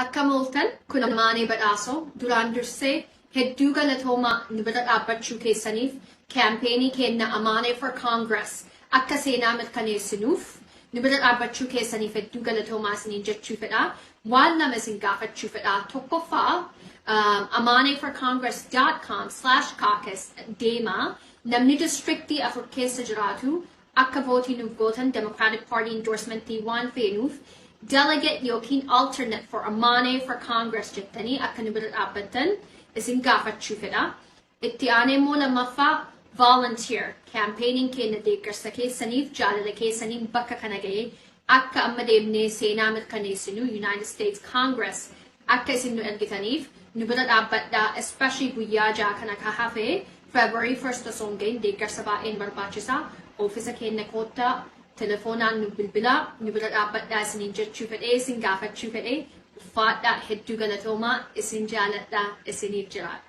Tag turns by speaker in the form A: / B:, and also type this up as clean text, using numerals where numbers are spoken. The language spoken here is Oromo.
A: Akka mooltan kun ammaanii badhaasoo duraan dursee hedduu galatoomaa nu bira dhaabbachuu keessaniif kaampeenii kenna Amaanee for Congress akka seenaa mirkaneessinuuf nu bira dhaabbachuu keessaniif hedduu galatoomaa isiniin jechuu fedha. Waan lama isin gaafachuu fedha. Tokkoffaa amaneeforcongress.com/caucus deemaa namni districtii 4 keessa jiraatu akka vootii nuuf gootan Democratic Party endorsementii waan feenuuf delegate yookiin alternate for Amaanee for Congress jettanii akka nu bira dhaabbattan isin gaafachuu fedha. Itti aanee immoo lammaffaa volunteer campaigning keenya deeggarsa keessaniif jaalala keessaniin bakka kana ga'ee akka amma deemnee seenaa mirkaneessinu United States Congress akka isin nu ergitaniif nu bira dhaabbadhaa, especially guyyaa ja'a kana ka hafee February 1st osoo hin gahin deeggarsa baay'een barbaachisaa. Oofisa keenya koottaa telefoonaan nu bilbilaa nu bira dhaabbadhaa isiniin jechuu fedhee isin gaafachuu fedhee ulfaadhaa hedduu galatoomaa isin jaaladhaa isiniif jiraadha.